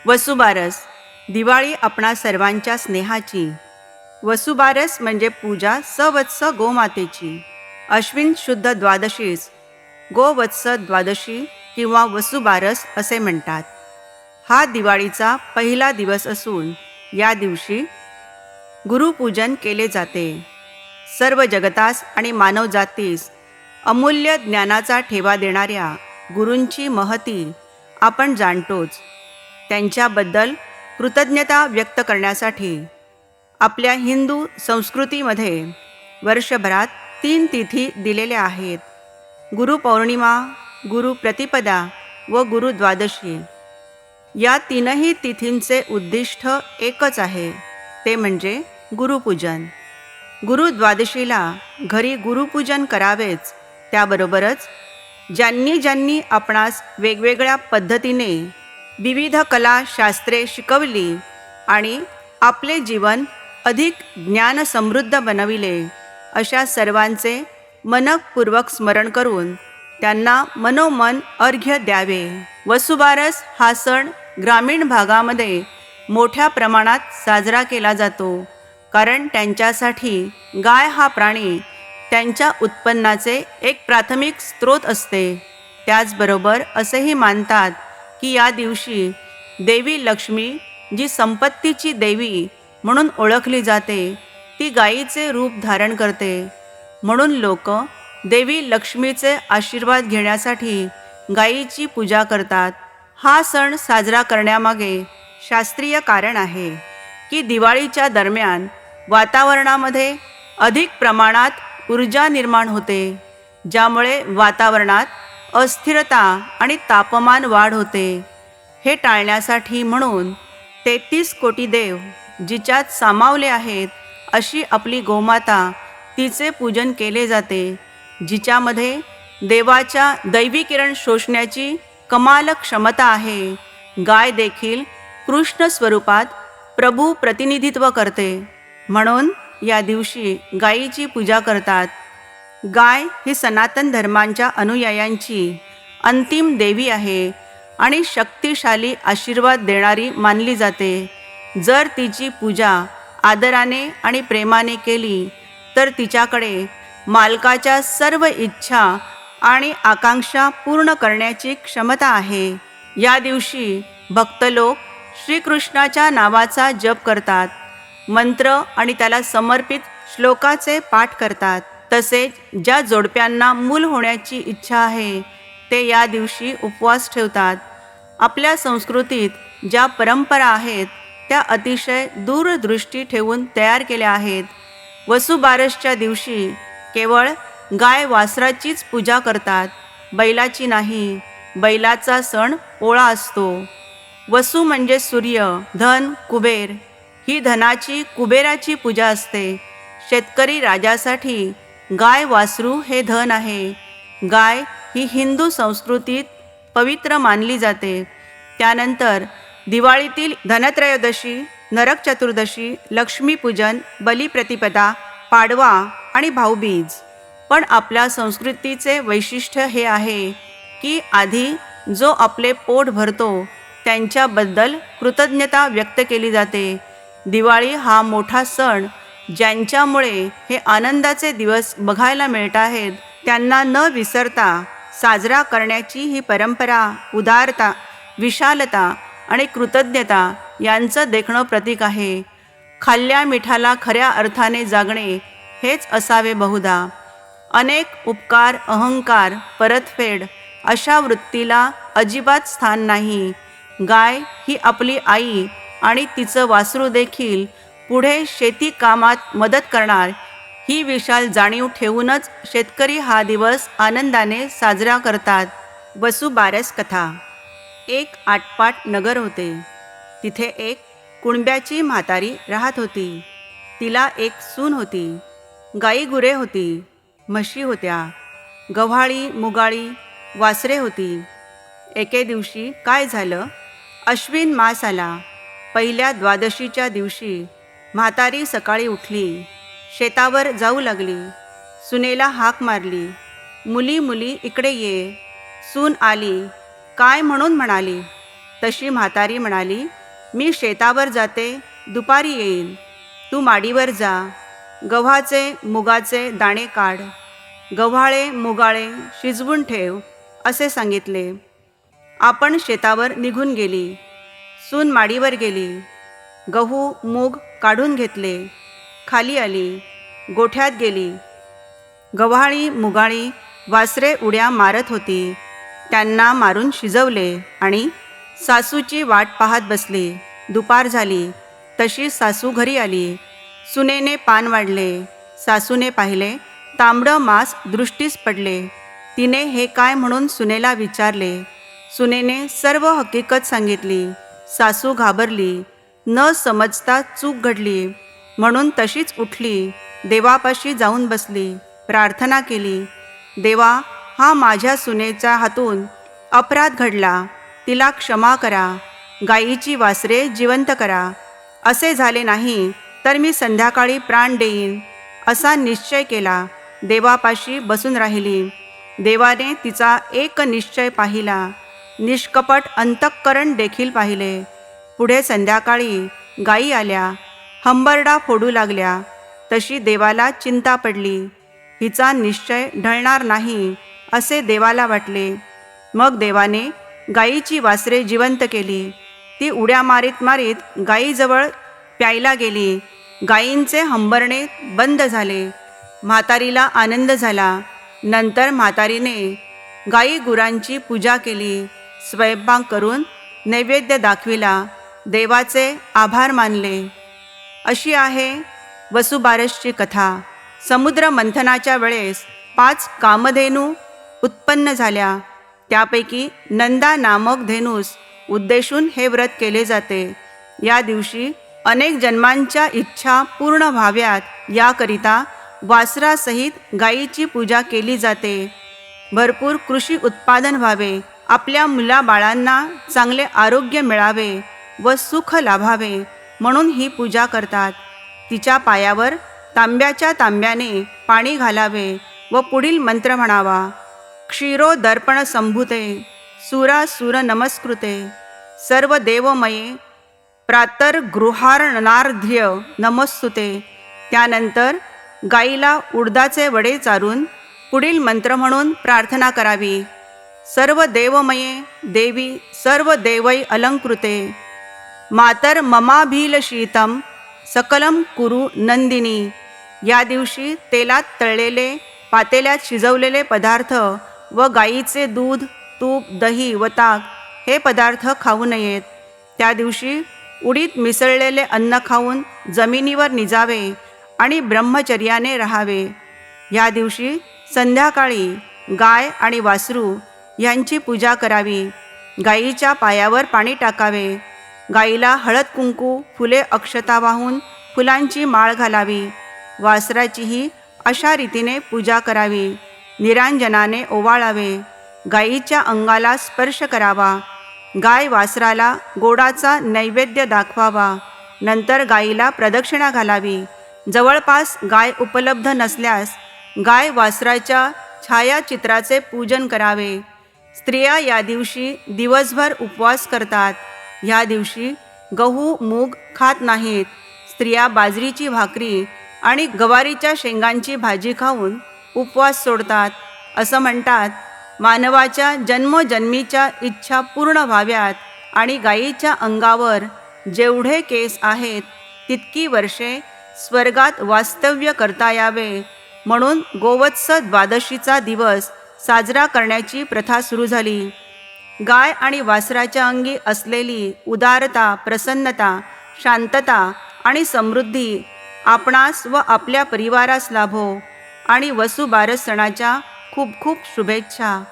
वसुबारस, दिवाळी आपणा सर्वांच्या स्नेहाची. वसुबारस म्हणजे पूजा सवत्स गोमातेची. अश्विन शुद्ध द्वादशीस गोवत्स द्वादशी किंवा वसुबारस असे म्हणतात. हा दिवाळीचा पहिला दिवस असून या दिवशी गुरुपूजन केले जाते. सर्व जगतास आणि मानवजातीस अमूल्य ज्ञानाचा ठेवा देणाऱ्या गुरूंची महती आपण जाणतोच. त्यांच्याबद्दल कृतज्ञता व्यक्त करण्यासाठी आपल्या हिंदू संस्कृतीमध्ये वर्षभरात 3 तिथी दिलेल्या आहेत: गुरुपौर्णिमा, गुरुप्रतिपदा व गुरुद्वादशी. या तीनही तिथींचे उद्दिष्ट एकच आहे, ते म्हणजे गुरुपूजन. गुरुद्वादशीला घरी गुरुपूजन करावेच. त्याबरोबरच ज्यांनी ज्यांनी आपणास वेगवेगळ्या पद्धतीने विविध कला शास्त्रे शिकवली आणि आपले जीवन अधिक ज्ञानसमृद्ध बनविले, अशा सर्वांचे मनपूर्वक स्मरण करून त्यांना मनोमन अर्घ्य द्यावे. वसुबारस हा सण ग्रामीण भागामध्ये मोठ्या प्रमाणात साजरा केला जातो, कारण त्यांच्यासाठी गाय हा प्राणी त्यांच्या उत्पन्नाचे एक प्राथमिक स्रोत असते. त्याचबरोबर असेही मानतात की या दिवशी देवी लक्ष्मी, जी संपत्तीची देवी म्हणून ओळखली जाते, ती गायीचे रूप धारण करते. म्हणून लोक देवी लक्ष्मीचे आशीर्वाद घेण्यासाठी गायीची पूजा करतात. हा सण साजरा करण्यामागे शास्त्रीय कारण आहे की दिवाळीच्या दरम्यान वातावरणामध्ये अधिक प्रमाणात ऊर्जा निर्माण होते, ज्यामुळे वातावरणात अस्थिरता आणि तापमान वाढ होते. हे टाळण्यासाठी म्हणून 33 कोटी देव जिच्यात सामावले आहेत अशी आपली गोमाता, तिचे पूजन केले जाते, जिच्यामध्ये देवाच्या दैवी किरण शोषण्याची कमाल क्षमता आहे. गाय देखील कृष्ण स्वरूपात प्रभू प्रतिनिधित्व करते, म्हणून या दिवशी गायीची पूजा करतात. गाय ही सनातन धर्मांच्या अनुयायांची अंतिम देवी आहे आणि शक्तिशाली आशीर्वाद देणारी मानली जाते. जर तिची पूजा आदराने आणि प्रेमाने केली तर तिच्याकडे मालकाच्या सर्व इच्छा आणि आकांक्षा पूर्ण करण्याची क्षमता आहे. या दिवशी भक्त लोक श्रीकृष्णाच्या नावाचा जप करतात, मंत्र आणि त्याला समर्पित श्लोकाचे पाठ करतात. तसेच ज्या जोडप्यांना मूल होण्याची इच्छा आहे ते या दिवशी उपवास ठेवतात. आपल्या संस्कृतीत ज्या परंपरा आहेत त्या अतिशय दूरदृष्टी ठेवून तयार केल्या आहेत. वसुबारसच्या दिवशी केवळ गाय वासराचीच पूजा करतात, बैलाची नाही. बैलाचा सण पोळा असतो. वसू म्हणजे सूर्य, धन, कुबेर. ही धनाची, कुबेराची पूजा असते. शेतकरी राजासाठी गाय वासरू हे धन आहे. गाय ही हिंदू संस्कृतीत पवित्र मानली जाते. त्यानंतर दिवाळीतील धनत्रयोदशी, नरक चतुर्दशी, लक्ष्मीपूजन, बलिप्रतिपदा, पाडवा आणि भाऊबीज. पण आपल्या संस्कृतीचे वैशिष्ट्य हे आहे की आधी जो आपले पोट भरतो त्यांच्याबद्दल कृतज्ञता व्यक्त केली जाते. दिवाळी हा मोठा सण ज्यांच्यामुळे हे आनंदाचे दिवस बघायला मिळत आहेत, त्यांना न विसरता साजरा करण्याची ही परंपरा उदारता, विशालता आणि कृतज्ञता यांचं देखणं प्रतीक आहे. खाल्ल्या मिठाला खऱ्या अर्थाने जागणे हेच असावे बहुधा. अनेक उपकार, अहंकार, परतफेड अशा वृत्तीला अजिबात स्थान नाही. गाय ही आपली आई आणि तिचं वासरू देखील पुढे शेती कामात मदत करणार, ही विशाल जाणीव ठेवूनच शेतकरी हा दिवस आनंदाने साजरा करतात. वसुबारस कथा. एक आटपाट नगर होते. तिथे एक कुणब्याची म्हातारी राहत होती. तिला एक सून होती. गाई गुरे होती, म्हशी होत्या, गव्हाळी मुगाळी वासरे होती. एके दिवशी काय झालं, अश्विन मास आला. पहिल्या द्वादशीच्या दिवशी म्हातारी सकाळी उठली, शेतावर जाऊ लागली. सुनेला हाक मारली, मुली मुली इकडे ये. सून आली, काय म्हणून म्हणाली. तशी म्हातारी म्हणाली, मी शेतावर जाते, दुपारी येईल. तू माडीवर जा, गव्हाचे मुगाचे दाणे काढ, गव्हाळे मुगाळे शिजवून ठेव असे सांगितले. आपण शेतावर निघून गेली. सून माडीवर गेली, गहू मूग काढून घेतले, खाली आली, गोठ्यात गेली. गव्हाळी मुगाळी वासरे उड्या मारत होती. त्यांना मारून शिजवले आणि सासूची वाट पाहत बसली. दुपार झाली तशी सासू घरी आली. सुनेने पान वाढले. सासूने पाहिले, तांबडं मांस दृष्टीस पडले. तिने हे काय म्हणून सुनेला विचारले. सुनेने सर्व हकीकत सांगितली. सासू घाबरली. न समजता चूक घडली म्हणून तशीच उठली. देवापाशी जाऊन बसली. प्रार्थना केली, देवा, हा माझ्या सुनेच्या हातून अपराध घडला, तिला क्षमा करा. गायीची वासरे जिवंत करा. असे झाले नाही तर मी संध्याकाळी प्राण देईन असा निश्चय केला. देवापाशी बसून राहिली. देवाने तिचा एक निश्चय पाहिला. निष्कपट अंतःकरण देखील पाहिले. पुढे संध्याकाळी गायी आल्या, हंबरडा फोडू लागल्या. तशी देवाला चिंता पडली. हिचा निश्चय ढळणार नाही असे देवाला वाटले. मग देवाने गायीची वासरे जिवंत केली. ती उड्या मारीत मारीत गायीजवळ प्यायला गेली. गायींचे हंबरणे बंद झाले. म्हातारीला आनंद झाला. नंतर म्हातारीने गायी गुरांची पूजा केली. स्वयंपाक करून नैवेद्य दाखविला. देवाचे आभार मानले. अशी आहे वसुबारसची कथा. समुद्र मंथनाच्या वेळेस 5 कामधेनू उत्पन्न झाल्या. त्यापैकी नंदा नामक धेनूस उद्देशून हे व्रत केले जाते. या दिवशी अनेक जन्मांच्या इच्छा पूर्ण व्हाव्यात याकरिता वासरासहित गायीची पूजा केली जाते. भरपूर कृषी उत्पादन व्हावे, आपल्या मुलाबाळांना चांगले आरोग्य मिळावे व सुख लाभावे म्हणून ही पूजा करतात. तिच्या पायावर तांब्याच्या तांब्याने पाणी घालावे व पुढील मंत्र म्हणावा. क्षीरो दर्पण संभूते सुरासुर नमस्कृते सर्व देवमये प्रातर्गृहार्णनार्ध्य नमस्तुते. त्यानंतर गाईला उडदाचे वडे चारून पुढील मंत्र म्हणून प्रार्थना करावी. सर्व देवमये देवी सर्व देवै अलंकृते मातर ममाभिलषितं सकलम कुरु नंदिनी. या दिवशी तेलात तळलेले, पातेल्यात शिजवलेले पदार्थ व गाईचे दूध, तूप, दही व ताक हे पदार्थ खाऊ नयेत. त्या दिवशी उडीद मिसळलेले अन्न खाऊन जमिनीवर निजावे आणि ब्रह्मचर्याने राहावे. या दिवशी संध्याकाळी गाय आणि वासरू यांची पूजा करावी. गायीच्या पायावर पाणी टाकावे. गायीला हळद कुंकू, फुले, अक्षता वाहून फुलांची माळ घालावी. वासराचीही अशा रीतीने पूजा करावी. निरांजनाने ओवाळावे. गायीच्या अंगाला स्पर्श करावा. गाय वासराला गोडाचा नैवेद्य दाखवावा. नंतर गायीला प्रदक्षिणा घालावी. जवळपास गाय उपलब्ध नसल्यास गाय वासराच्या छायाचित्राचे पूजन करावे. स्त्रिया या दिवशी दिवसभर उपवास करतात. ह्या दिवशी गहू मूग खात नाहीत. स्त्रिया बाजरीची भाकरी आणि गवारीच्या शेंगांची भाजी खाऊन उपवास सोडतात. असं म्हणतात, मानवाच्या जन्मोजन्मीच्या इच्छा पूर्ण व्हाव्यात आणि गायीच्या अंगावर जेवढे केस आहेत तितकी वर्षे स्वर्गात वास्तव्य करता यावे म्हणून गोवत्स द्वादशीचा दिवस साजरा करण्याची प्रथा सुरू झाली. गाय आणि वासराच्या अंगी असलेली उदारता, प्रसन्नता, शांतता आणि समृद्धी आपणास व आपल्या परिवारास लाभो आणि वसुबारस सणाच्या खूप खूप शुभेच्छा.